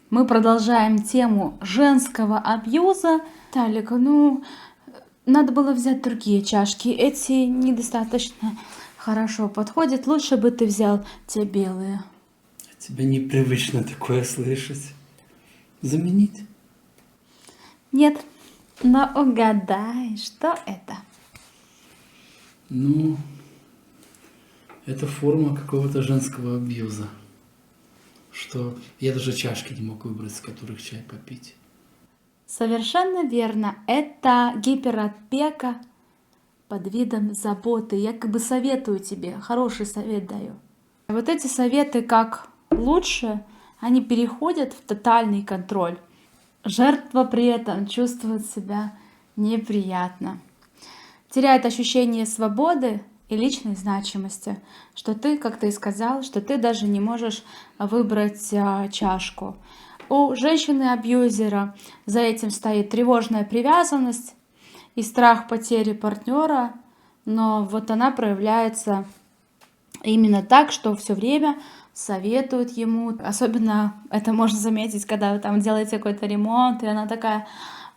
Мы продолжаем тему женского абьюза. Талик, надо было взять другие чашки. Эти недостаточно хорошо подходят. Лучше бы ты взял те белые. Тебе непривычно такое слышать. Заменить? Нет, но угадай, что это? Это форма какого-то женского абьюза. Что я даже чашки не мог выбрать, с которых чай попить. Совершенно верно. Это гиперопека под видом заботы. Я как бы советую тебе, хороший совет даю. Вот эти советы, как лучше, они переходят в тотальный контроль. Жертва при этом чувствует себя неприятно. Теряет ощущение свободы и личной значимости, что ты, как ты и сказал, что ты даже не можешь выбрать чашку. У женщины-абьюзера за этим стоит тревожная привязанность и страх потери партнера, но вот она проявляется именно так, что все время советуют ему. Особенно это можно заметить, когда вы там делаете какой-то ремонт, и она такая: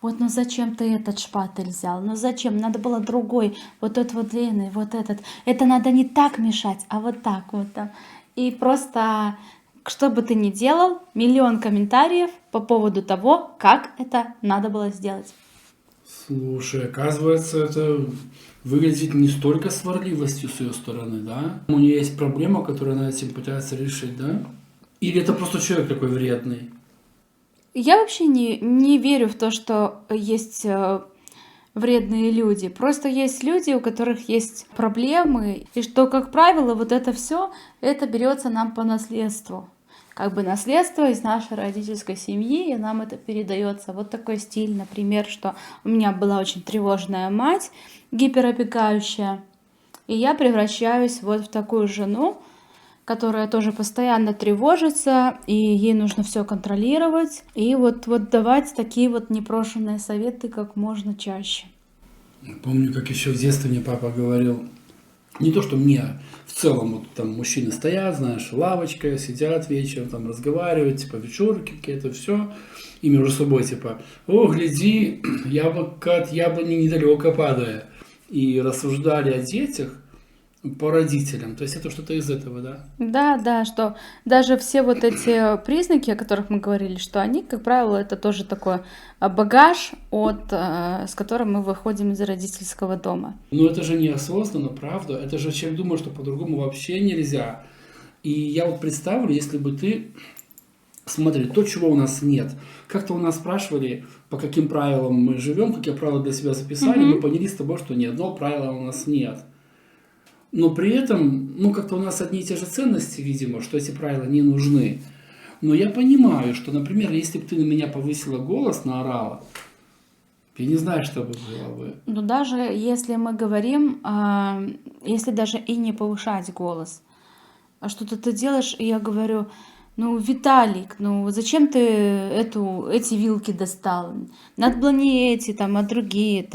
вот, ну зачем ты этот шпатель взял? Ну зачем? Надо было другой, вот тот вот длинный, вот этот. Это надо не так мешать, а вот так вот. И просто, что бы ты ни делал, миллион комментариев по поводу того, как это надо было сделать. Слушай, оказывается, это выглядит не столько сварливостью с ее стороны, да? У нее есть проблема, которую она этим пытается решить, да? Или это просто человек такой вредный? Я вообще не верю в то, что есть вредные люди. Просто есть люди, у которых есть проблемы, и что, как правило, вот это все, это берется нам по наследству. Как бы наследство из нашей родительской семьи, и нам это передается. Вот такой стиль, например, что у меня была очень тревожная мать, гиперопекающая, и я превращаюсь вот в такую жену, которая тоже постоянно тревожится, и ей нужно все контролировать, и вот давать такие вот непрошенные советы как можно чаще. Помню, как еще в детстве мне папа говорил, не то, что мне в целом, вот там мужчины стоят, знаешь, лавочка, сидят вечером, там разговаривают, типа вечерки какие-то, все, и между собой, типа, о, гляди, яблоко от яблони недалеко падает. И рассуждали о детях по родителям. То есть это что-то из этого, да? Да, что даже все вот эти признаки, о которых мы говорили, что они, как правило, это тоже такой багаж, с которым мы выходим из родительского дома. Но это же неосознанно, правда? Это же человек думает, что по-другому вообще нельзя. И я вот представлю, если бы ты... Смотри, то, чего у нас нет. Как-то у нас спрашивали, по каким правилам мы живем, какие правила для себя записали. Мы поняли с тобой, что ни одного правила у нас нет. Но при этом, как-то у нас одни и те же ценности, видимо, что эти правила не нужны. Но я понимаю, что, например, если бы ты на меня повысила голос, наорала, я не знаю, что бы было бы. Но даже если мы говорим, если даже и не повышать голос, а что-то ты делаешь, и я говорю: Виталик, зачем ты эти вилки достал? Надо было не эти, а другие,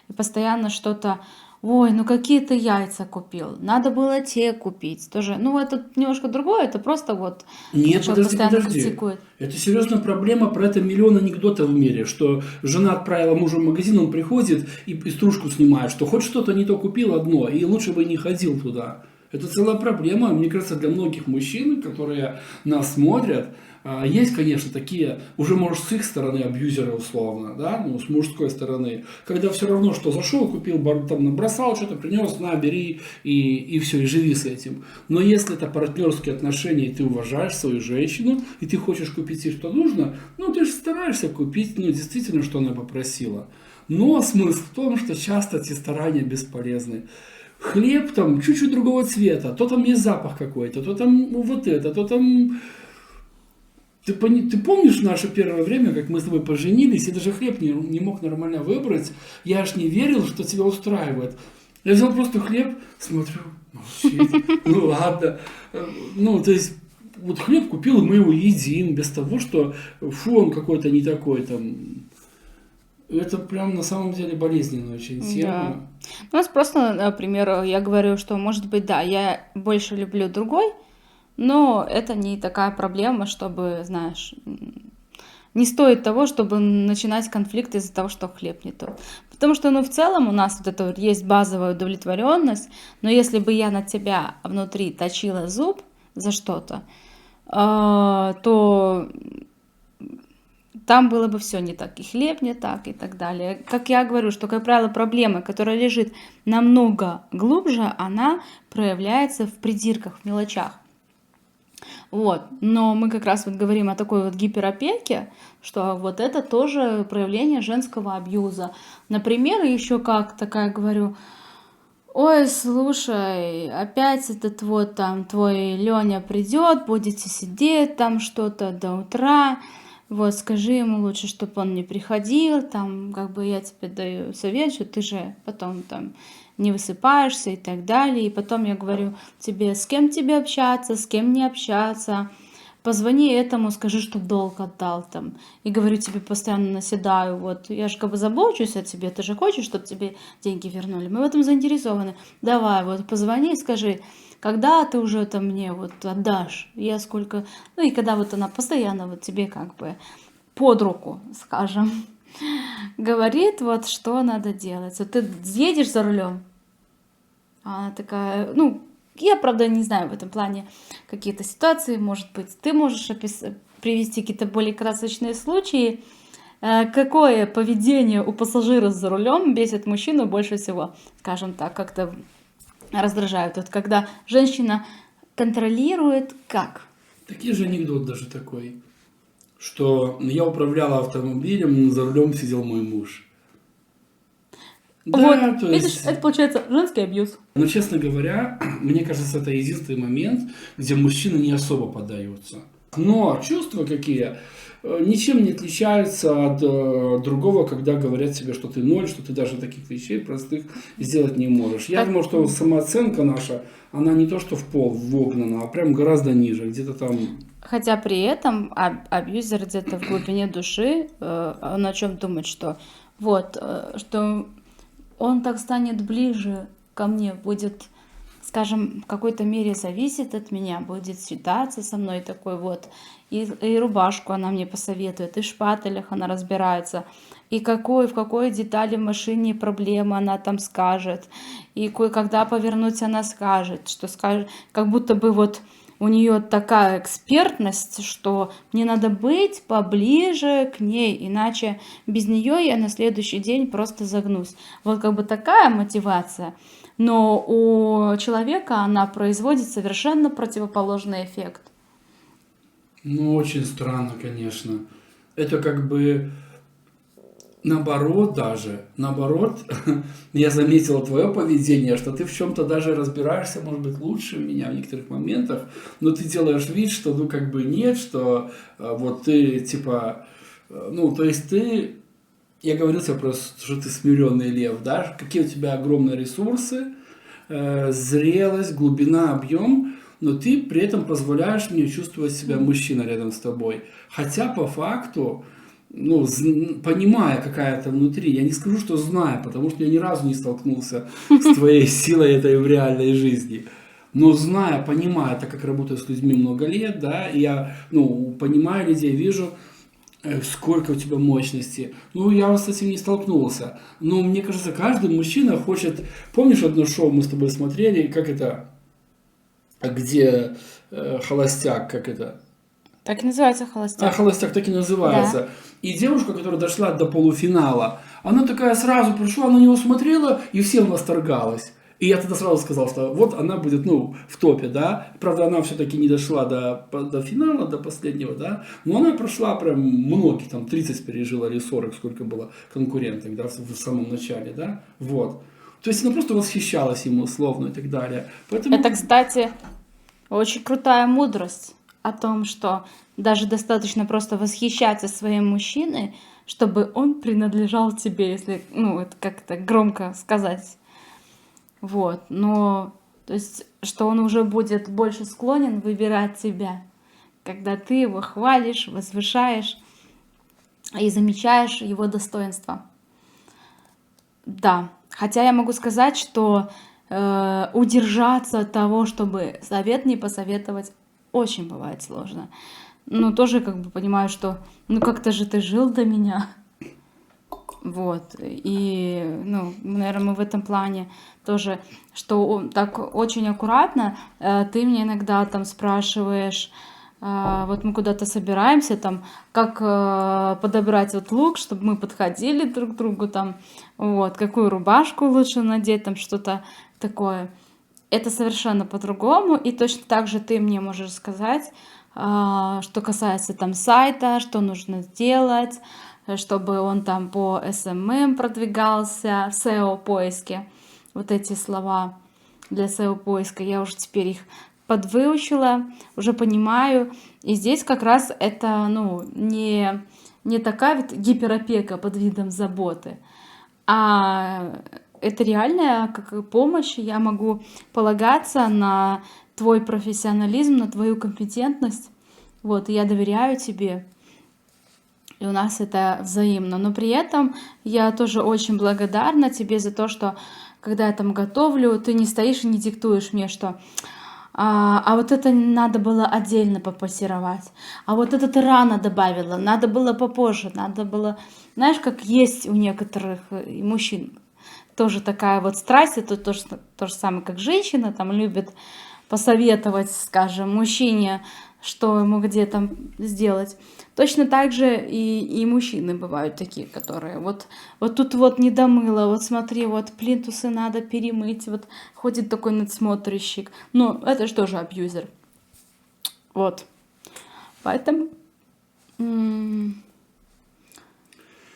и постоянно что-то: ой, какие ты яйца купил? Надо было те купить. Тоже, это немножко другое, это просто вот Нет, человек постоянно подожди. критикует. Это серьезная проблема, про это миллион анекдотов в мире, что жена отправила мужа в магазин, он приходит и стружку снимает, что хоть что-то не то купил одно, и лучше бы не ходил туда. Это целая проблема, мне кажется, для многих мужчин, которые нас смотрят. Есть, конечно, такие, уже, может, с их стороны абьюзеры условно, да, с мужской стороны, когда все равно, что зашел, купил, там, набросал что-то, принес, на, бери, и все, и живи с этим. Но если это партнерские отношения, и ты уважаешь свою женщину, и ты хочешь купить ей, что нужно, ты же стараешься купить, действительно, что она попросила. Но смысл в том, что часто эти старания бесполезны. Хлеб там чуть-чуть другого цвета, то там есть запах какой-то, то там вот это, то там... Ты помнишь наше первое время, как мы с тобой поженились, и даже хлеб не мог нормально выбрать? Я аж не верил, что тебя устраивает. Я взял просто хлеб, смотрю, молчит, ладно. То есть, вот хлеб купил, и мы его едим, без того, что он какой-то не такой там... Это прям на самом деле болезненная очень тема. Да. У нас просто, например, я говорю, что, может быть, да, я больше люблю другой, но это не такая проблема, чтобы, знаешь, не стоит того, чтобы начинать конфликт из-за того, что хлеб не тот. Потому что, ну, в целом у нас вот это вот есть базовая удовлетворенность, но если бы я на тебя внутри точила зуб за что-то, то там было бы все не так, и хлеб не так, и так далее. Как я говорю, что, как правило, проблема, которая лежит намного глубже, она проявляется в придирках, в мелочах. Вот. Но мы как раз вот говорим о такой вот гиперопеке, что вот это тоже проявление женского абьюза. Например, еще как такая говорю: ой, слушай, опять этот вот там твой Леня придет, будете сидеть там что-то до утра. Вот, скажи ему лучше, чтобы он не приходил, там, как бы я тебе даю совет, что ты же потом там не высыпаешься и так далее. И потом я говорю тебе, с кем тебе общаться, с кем не общаться. Позвони этому, скажи, что долг отдал там. И говорю тебе, постоянно наседаю, вот, я же как бы забочусь о тебе, ты же хочешь, чтобы тебе деньги вернули. Мы в этом заинтересованы. Давай, вот, позвони и скажи, когда ты уже это мне вот отдашь, я сколько... Ну и когда вот она постоянно вот тебе как бы под руку, скажем, говорит, вот что надо делать. Вот ты едешь за рулем, а она такая, ну, я, правда, не знаю в этом плане какие-то ситуации, может быть, ты можешь привести какие-то более красочные случаи. Какое поведение у пассажира за рулем бесит мужчину больше всего, скажем так, как-то раздражает. Вот когда женщина контролирует как? Такие же анекдот даже такой, что я управляла автомобилем, за рулем сидел мой муж. Да, Вот, то видишь, есть, это получается женский абьюз. но, честно говоря, мне кажется, это единственный момент, где мужчина не особо поддается. Но чувства какие ничем не отличаются от другого, когда говорят тебе, что ты ноль, что ты даже таких вещей простых сделать не можешь. Я думаю, что самооценка наша, она не то что в пол вогнана, а прям гораздо ниже, где-то там. Хотя при этом абьюзер где-то в глубине души, он о чем думает, что вот, что он так станет ближе ко мне, будет, скажем, в какой-то мере зависит от меня, будет считаться со мной такой вот, и рубашку она мне посоветует, и в шпателях она разбирается, и в какой детали в машине проблема она там скажет, и когда повернуть она скажет, что скажет, как будто бы вот у нее такая экспертность, что мне надо быть поближе к ней, иначе без нее я на следующий день просто загнусь. Вот как бы такая мотивация, но у человека она производит совершенно противоположный эффект. Ну, очень странно, конечно. Это как бы наоборот даже. Наоборот, я заметила твое поведение, что ты в чем-то даже разбираешься, может быть, лучше меня в некоторых моментах, но ты делаешь вид, что ну как бы нет, что вот ты типа, ну то есть ты, я говорил тебе просто, что ты смиренный лев, да, какие у тебя огромные ресурсы, зрелость, глубина, объем, но ты при этом позволяешь мне чувствовать себя мужчиной рядом с тобой. Хотя по факту, ну, понимая какая-то внутри, я не скажу, что знаю, потому что я ни разу не столкнулся с твоей силой этой в реальной жизни. Но зная, понимая, так как работаю с людьми много лет, да, и я, ну, понимаю людей, вижу, сколько у тебя мощности. Ну, я с этим не столкнулся. Но мне кажется, каждый мужчина хочет... Помнишь одно шоу мы с тобой смотрели, как это... Где холостяк, как это? Так и называется холостяк. Холостяк так и называется. Да. И девушка, которая дошла до полуфинала, она такая сразу пришла, на него смотрела и всем восторгалась. И я тогда сразу сказал, что вот она будет, ну, в топе, да. Правда, она все-таки не дошла до финала, до последнего, да. Но она прошла прям многие, там 30 пережила или 40, сколько было конкурентов, да, в самом начале, да. Вот. То есть она просто восхищалась ему условно и так далее. Поэтому... Это, кстати, очень крутая мудрость о том, что даже достаточно просто восхищаться своим мужчиной, чтобы он принадлежал тебе, если, ну, это как-то громко сказать. Вот, но, то есть, что он уже будет больше склонен выбирать тебя, когда ты его хвалишь, возвышаешь и замечаешь его достоинства. Да, хотя я могу сказать, что удержаться от того, чтобы совет не посоветовать, очень бывает сложно. ну, тоже как бы понимаю, что, ну, как-то же ты жил до меня. Вот, и, ну, наверное, мы в этом плане тоже, что так очень аккуратно, ты мне иногда там спрашиваешь, вот мы куда-то собираемся, там, как подобрать вот лук, чтобы мы подходили друг к другу, там, вот, какую рубашку лучше надеть, там, что-то такое. Это совершенно по-другому, и точно так же ты мне можешь сказать, что касается там сайта, что нужно сделать, чтобы он там по SMM продвигался, в SEO-поиске. Вот эти слова для SEO-поиска я уже теперь их подвыучила, уже понимаю. И здесь как раз это, ну, не такая вот гиперопека под видом заботы, а это реальная как помощь. Я могу полагаться на твой профессионализм, на твою компетентность. Вот, и я доверяю тебе. И у нас это взаимно. Но при этом я тоже очень благодарна тебе за то, что когда я там готовлю, ты не стоишь и не диктуешь мне, что а вот это надо было отдельно попассеровать, а вот это ты рано добавила, надо было попозже, надо было, знаешь, как есть у некоторых и мужчин тоже такая вот страсть, это то же самое, как женщина там любит посоветовать, скажем, мужчине, что ему где там сделать. Точно так же и мужчины бывают такие, которые вот тут вот не домыла, вот смотри, вот плинтусы надо перемыть, вот ходит такой надсмотрщик. Ну, это же тоже абьюзер. Вот. Поэтому,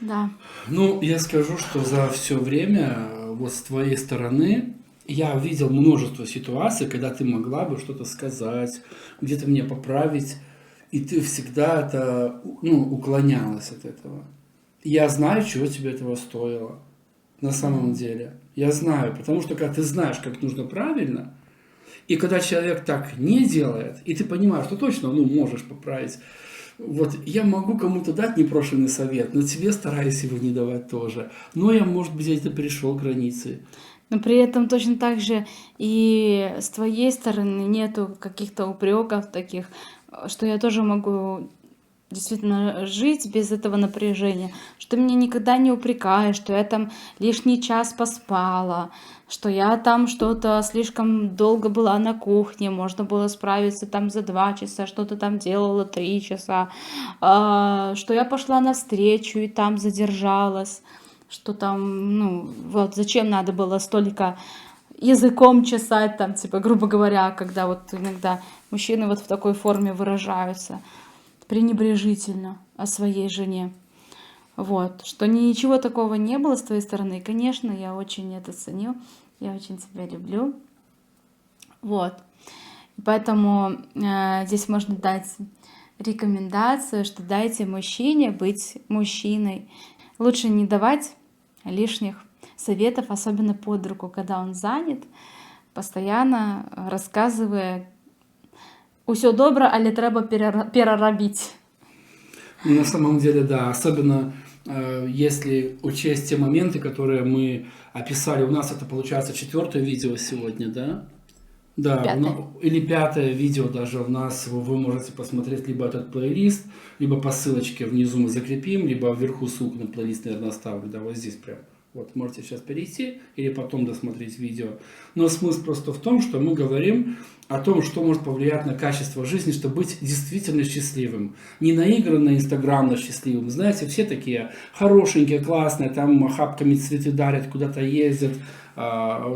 да. Ну, я скажу, что за все время вот с твоей стороны я видел множество ситуаций, когда ты могла бы что-то сказать, где-то меня поправить, и ты всегда это, ну, уклонялась от этого. Я знаю, чего тебе этого стоило на самом деле. Я знаю, потому что когда ты знаешь, как нужно правильно, и когда человек так не делает, и ты понимаешь, что точно, ну, можешь поправить, вот я могу кому-то дать непрошенный совет, но тебе стараюсь его не давать тоже. Но я, может быть, где-то перешел границы. Но при этом точно так же и с твоей стороны нету каких-то упреков таких, что я тоже могу действительно жить без этого напряжения, что ты меня никогда не упрекаешь, что я там лишний час поспала, что я там что-то слишком долго была на кухне, можно было справиться там за 2 часа, что-то там делала 3 часа, что я пошла навстречу и там задержалась, что там, ну, вот зачем надо было столько языком чесать, там, типа, грубо говоря, когда вот иногда мужчины вот в такой форме выражаются пренебрежительно о своей жене. Вот, что ничего такого не было с твоей стороны. И, конечно, я очень это ценю, я очень тебя люблю. Вот. И поэтому здесь можно дать рекомендацию, что дайте мужчине быть мужчиной. Лучше не давать лишних советов, особенно под руку, когда он занят, постоянно рассказывая «Усё добре, але треба переробить». На самом деле, да, особенно если учесть те моменты, которые мы описали. У нас это получается 4-е видео сегодня, да? Да, 5-е. или 5-е видео даже у нас, вы можете посмотреть либо этот плейлист, либо по ссылочке внизу мы закрепим, либо вверху ссылку на плейлист, наверное, оставлю, да, вот здесь прям. Вот, можете сейчас перейти или потом досмотреть видео. Но смысл просто в том, что мы говорим о том, что может повлиять на качество жизни, чтобы быть действительно счастливым. Не наигранно, инстаграмно счастливым. Знаете, все такие хорошенькие, классные, там охапками цветы дарят, куда-то ездят,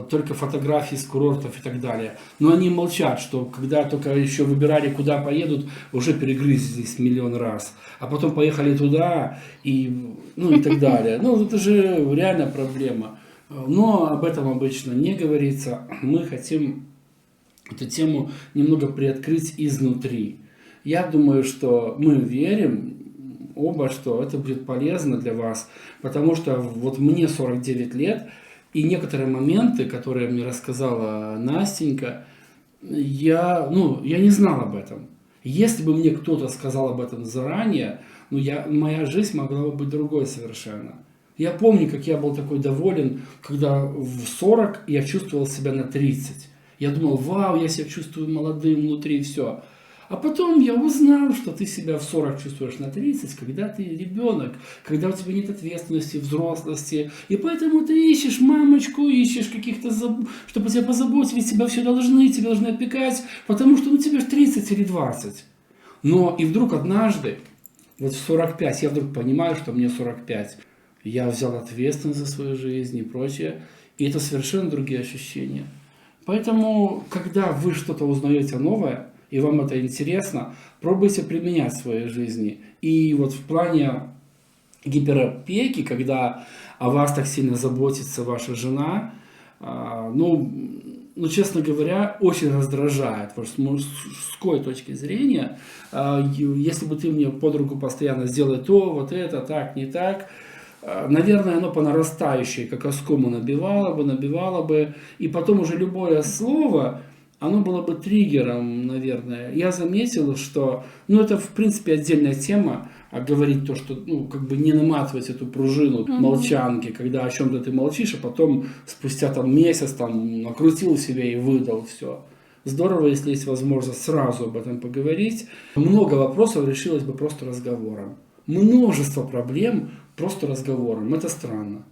только фотографии с курортов и так далее. Но они молчат, что когда только еще выбирали, куда поедут, уже перегрызлись миллион раз. А потом поехали туда и, ну, и так далее. Ну, это же реальная проблема. Но об этом обычно не говорится. Мы хотим эту тему немного приоткрыть изнутри. Я думаю, что мы верим оба, что это будет полезно для вас, потому что вот мне 49 лет, и некоторые моменты, которые мне рассказала Настенька, я не знал об этом. Если бы мне кто-то сказал об этом заранее, моя жизнь могла бы быть другой совершенно. Я помню, как я был такой доволен, когда в 40 я чувствовал себя на 30. Я думал, вау, я себя чувствую молодым внутри, все. А потом я узнал, что ты себя в 40 чувствуешь на 30, когда ты ребенок, когда у тебя нет ответственности, взрослости. И поэтому ты ищешь мамочку, ищешь каких-то, чтобы тебя позаботились, тебя все должны, тебя должны опекать, потому что тебе же 30 или 20. Но и вдруг однажды, вот в 45, я вдруг понимаю, что мне 45. Я взял ответственность за свою жизнь и прочее. И это совершенно другие ощущения. Поэтому, когда вы что-то узнаете новое, и вам это интересно, пробуйте применять в своей жизни. И вот в плане гиперопеки, когда о вас так сильно заботится ваша жена, честно говоря, очень раздражает. Потому что с мужской точки зрения, если бы ты мне под руку постоянно сделай то, вот это, так, не так, наверное, оно по нарастающей, как оскому набивало бы, и потом уже любое слово, оно было бы триггером, наверное. Я заметил, что, это в принципе отдельная тема, говорить то, что, не наматывать эту пружину молчанки, когда о чем-то ты молчишь, а потом спустя месяц накрутил себе и выдал все. Здорово, если есть возможность сразу об этом поговорить. Много вопросов решилось бы просто разговором. Множество проблем просто разговором. Это странно.